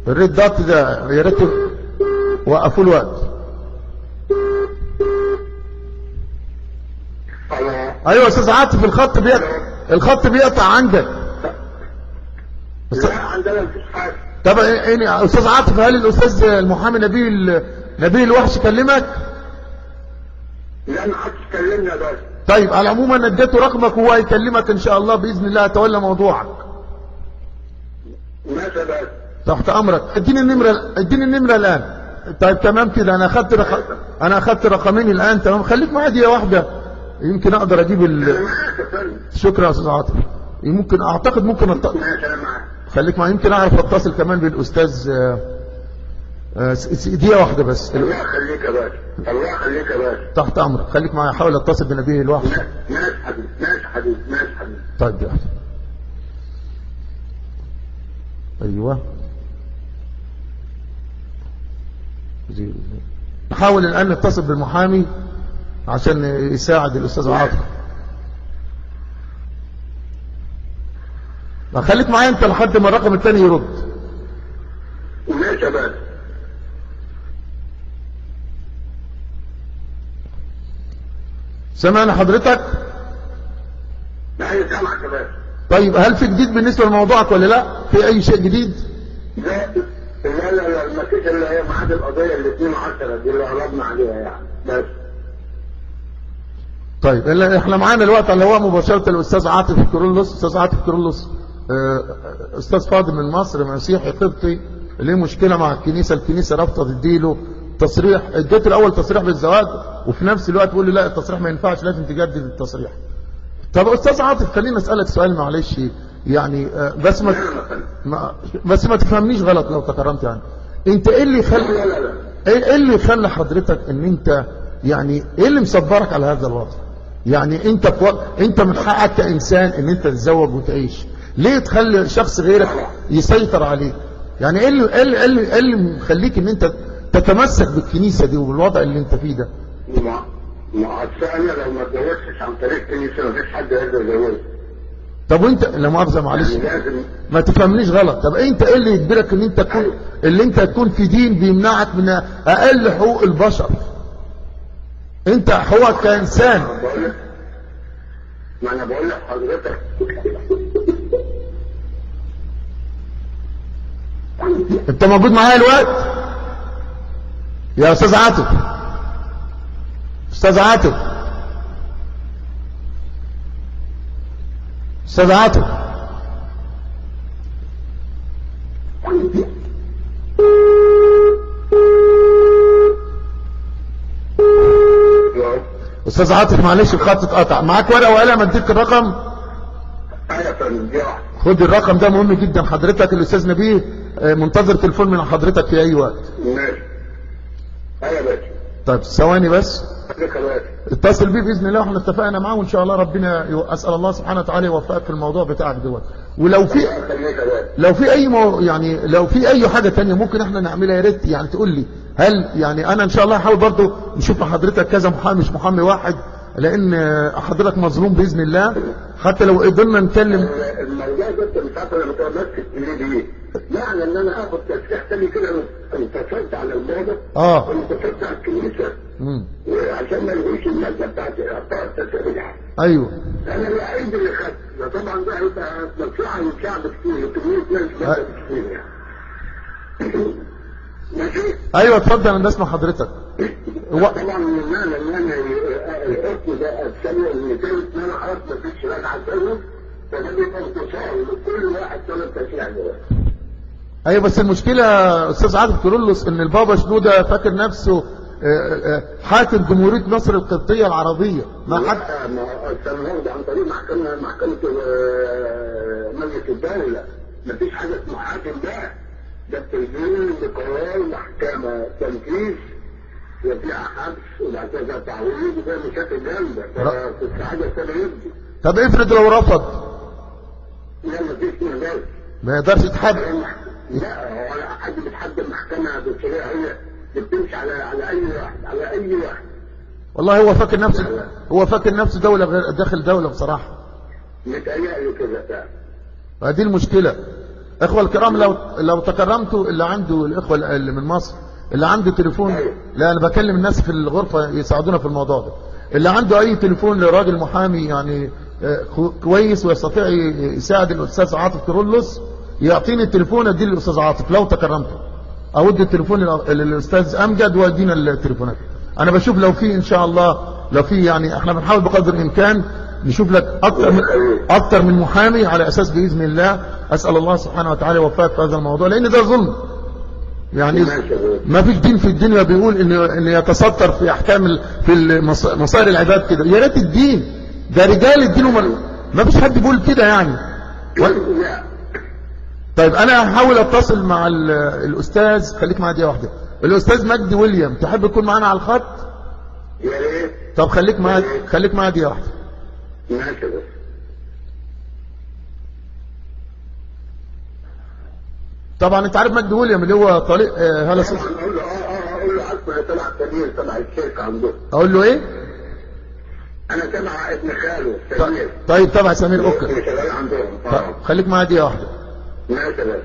الريد دات ده يا ريت وقفوا الوقت. ايوه يا استاذ عاطف، الخط بيقطع عندك. لا عندنا مفيش حاجه. طب ايه استاذ عاطف، هل الاستاذ المحامي نبيل الوحش كلمك؟ لا ما حدش كلمنا بس. طيب على العموم انا اديته رقمك وهو هيكلمك ان شاء الله باذن الله، هتولى موضوعك. ماشي بس. تحت امرك. اديني النمره الان. طيب تمام كده، انا اخدت رقمين الان. تمام، خليك معايا دقيقه واحده يمكن اقدر اجيب شكرا يا استاذ عاطف. ممكن ماشي انا معاك. خليك معايا، يمكن اعرف اتصل كمان بالاستاذ. دقيقه واحده بس. الله يخليك يا باشا، الله يخليك يا باشا. تحت امرك، خليك معايا، احاول اتصل بنبيه الوحش. ماشي حبيبي، ماشي حبيبي، ماشي حبيبي. طيب يا أحسن. ايوه نحاول الان نتصل بالمحامي عشان يساعد الاستاذ عاطف. خليك معايا انت لحد ما الرقم الثاني يرد. ماشي يا باشا. سامعني حضرتك؟ لا سامعك يا باشا. طيب هل في جديد بالنسبه لموضوعك ولا لا؟ في اي شيء جديد؟ لا ما فيش الا هي ميعاد القضيه ال 12 دي اللي قربنا عليها يعني بس. طيب احنا معانا الوقت على الهواء مباشره الاستاذ عاطف كيرلس. استاذ عاطف كيرلس استاذ فاضل من مصر، مسيحي قبطي، ليه مشكله مع الكنيسه رفضت تديله تصريح. اديته الاول تصريح بالزواج وفي نفس الوقت بيقول لي لا التصريح ما ينفعش، لازم تجدد التصريح. طب استاذ عاطف خليني اسالك سؤال معلش يعني، بس ما تفهمنيش غلط لو تكرمت يعني. انت ايه اللي يخلي حضرتك ان انت يعني ايه اللي مصبرك على هذا الوضع؟ يعني انت من حقك كانسان ان انت تتزوج وتعيش، ليه تخلي شخص غيرك يسيطر عليك؟ يعني ايه اللي مخليك ان انت تتمسك بالكنيسه دي وبالوضع اللي انت فيه ده؟ ما انا لو ما اتجوزتش عن طريق كنيسه مفيش حد يقدر يتجوز. طب وانت لا مؤاخذه معلش يعني ما تفهمنيش غلط، طب انت ايه اللي يجبرك ان انت تكون اللي انت تكون في دين بيمنعك من اقل حقوق البشر؟ انت حقوقك كانسان. ما انا بقول لك حضرتك انت موجود معايا الوقت يا استاذ عاطف؟ استاذ عاطف، استاذ عاطف، استاذ عاطف معلش الخط اتقطع. معاك ورقه وقلم اديك الرقم؟ خد الرقم ده مهم جدا حضرتك. الاستاذ نبيه منتظر تليفون من حضرتك في اي وقت. ماشي. ايوه باشا. طيب ثواني بس اتصل بيه باذن الله واحنا اتفقنا معاه وان شاء الله ربنا اسال الله سبحانه وتعالى يوفقك في الموضوع بتاعك دوت. ولو في يعني لو في اي حاجه ثانيه ممكن احنا نعملها يا ريت يعني تقول لي. هل يعني انا ان شاء الله هحاول برضه نشوف لحضرتك كذا محامي مش محامي واحد، لان حضرتك مظلوم باذن الله. حتى لو قدرنا نتكلم الموضوع ده انت مش عارف انا متمسك ليه يعني ان انا اخد تسليح تاني كده. انتصرت على الموضوع وانتصرت على الكنيسه عشان ما يلغوش الماده بتاعت اعطاء التسليح. ايوه انا الوحيد اللي خدت. طبعا ده هيبقى مصلحه للشعب كتير وكميه ناس كتير يعني. ماشي. ايوه اتفضل انا بسمع حضرتك. طبعا من انا الحكم ده اتسمى ان كلمه ان انا خلاص مفيش راجعه تاني، فده بيبقى انتصار لكل واحد طلب تشريع جواه. ايوه بس المشكله استاذ عاطف كيرلس ان البابا شنوده فاكر نفسه حاكم جمهوريه مصر القبطيه العربيه. ما حد التنهض عن طريق محكمه مجلس الدوله. مفيش حاجه اسمها حاكم ده التنفيذ بقرار محكمه تنفيذ وفيها حبس وبعد كده تعويض وفيها مشاكل جامده. فكنت عايز يبدي. طب افرض لو رفض؟ لا مفيش ما يقدرش يتحدى. لا هو حد بيتحدى المحكمه بالشريعه هي بتمشي على اي واحد. والله هو فاكر نفسه دوله غير داخل دوله بصراحه. متهيألي كده فعلا. هذه المشكله. اخوة الكرام، لو تكرمتوا اللي عنده، الاخوة اللي من مصر اللي عنده تليفون، لا انا بكلم الناس في الغرفة يساعدونا في الموضوع ده، اللي عنده اي تليفون لراجل محامي يعني كويس ويستطيع يساعد الاستاذ عاطف كيرلس، يعطيني التليفون اديه للاستاذ عاطف لو تكرمته، او ادي التليفون للاستاذ امجد وادينا التليفونات. انا بشوف لو في ان شاء الله، لو في يعني احنا بنحاول بقدر الامكان نشوف لك اكتر من محامي، على اساس باذن الله اسال الله سبحانه وتعالى وفاك في هذا الموضوع، لان ده ظلم. يعني ما فيش دين في الدنيا بيقول ان يتستر في احكام في مصائر العباد كده، يا ريت الدين ده رجال الدين، ما فيش حد بيقول كده يعني. طيب انا هحاول اتصل مع الاستاذ، خليك معايا دقيقه واحده، الاستاذ مجدي ويليام، تحب تكون معانا على الخط؟ يا ريت. طب خليك معايا دقيقه واحده. ماشي بس. طبعا انت عارف مجدي ويليام اللي هو طريق هلا اقول له اقول له اسمع تبع السمير، تبع الشركه عنده. اقول له ايه؟ انا تبع ابن خاله سمير. طيب تبع سمير اوكي. شغال عندهم. خليك معايا دقيقه واحده. ماشي بس.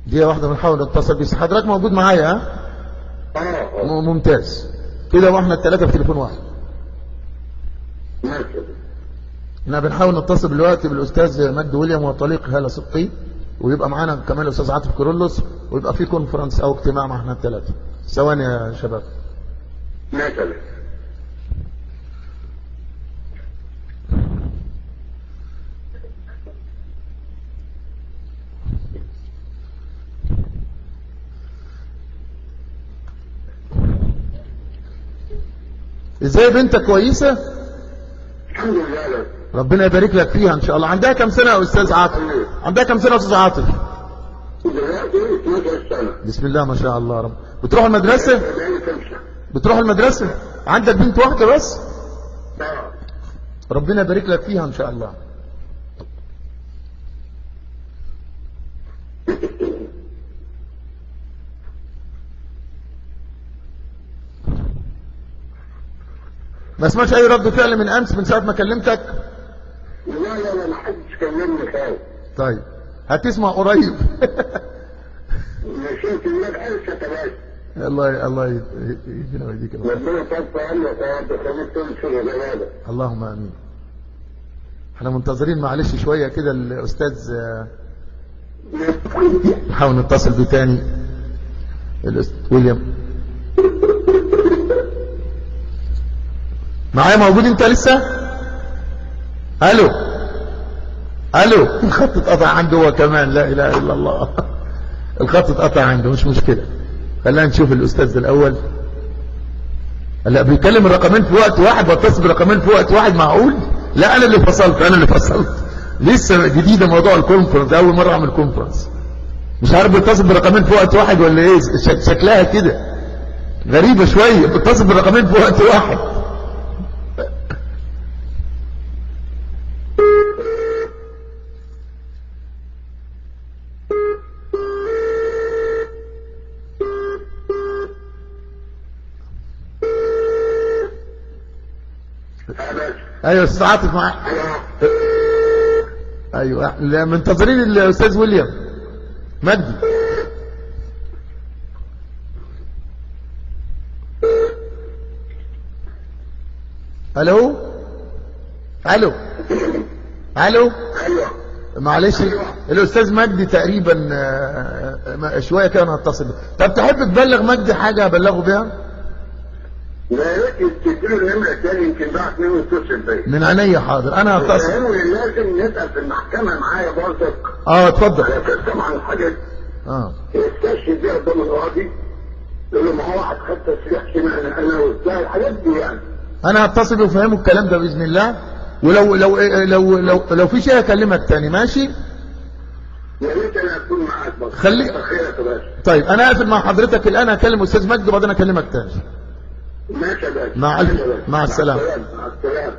دقيقة واحدة بنحاول نتصل بس حضرتك موجود معايا؟ ها؟ ممتاز كده، واحنا الثلاثة في تليفون واحد. ماشي. احنا بنحاول نتصل دلوقتي بالاستاذ مجدي ويليام وطليق هالة صدقي، ويبقى معانا كمان الاستاذ عاطف كيرلس، ويبقى في كونفرنس او اجتماع مع احنا الثلاثة. ثواني يا شباب. ماشي. ازاي بنتك كويسة؟ الحمد لله. ربنا يبارك لك فيها ان شاء الله. عندها كم سنة يا استاذ عاطف؟ عندها كم سنة يا استاذ عاطف؟ دلوقتي 12 سنة. بسم الله ما شاء الله. رب بتروح المدرسة؟ بتروح المدرسة؟ عندك بنت واحدة بس؟ ربنا يبارك لك فيها ان شاء الله. ما سمعتش اي رد فعل من امس من ساعه ما كلمتك؟ لا ما حدش كلمني خالص. طيب هتسمع قريب. مشيت المال انسى تبعي. الله يدينا ويديك ربنا يطول عنك يا رب، خليك تنشر العباده. اللهم امين. احنا منتظرين معلش شويه كده الاستاذ، نحاول نتصل بيه تاني. الاستاذ ويليام معايا؟ موجود انت لسه؟ الو الخط اتقطع عنده هو كمان، لا اله الا الله. الخط اتقطع عنده، مش مشكله. خلينا نشوف الاستاذ الاول. لا بيكلم الرقمين في وقت واحد، بتصل برقمين في وقت واحد، معقول؟ لا انا اللي فصلت لسه جديده موضوع الكونفرنس، اول مره اعمل كونفرنس، مش عارف بيتصل برقمين في وقت واحد ولا ايه. شكلها كده غريبه شويه، بيتصل برقمين في وقت واحد. ايوه استاذ عاطف معاك. ايوه منتظرين الاستاذ ويليام مجدي. الو معلش الاستاذ مجدي تقريبا شويه كده انا هتصل. طب تحب تبلغ مجدي حاجه ابلغه بيها؟ يا ريت تديله النمره الثانيه، يمكن بعت منه يتصل بيا. من عينيا حاضر، انا هتصل. لازم نسال في المحكمه معايا برضك. اتفضل. طبعا الحاجه يستشهد بيها قدام القاضي، يقول له ما هو واحد خد تسريح سمعنا انا وبتاع الحاجات دي يعني. انا هتصل وافهمه الكلام ده باذن الله، ولو لو لو لو, لو في شيء اكلمك تاني. ماشي؟ يا ريت انا اكون معاك بس. خليك. طيب انا هقفل مع حضرتك الان، هكلم استاذ مجدي وبعدين اكلمك تاني. ماشي يا باشا. مع السلامه. مع السلامه.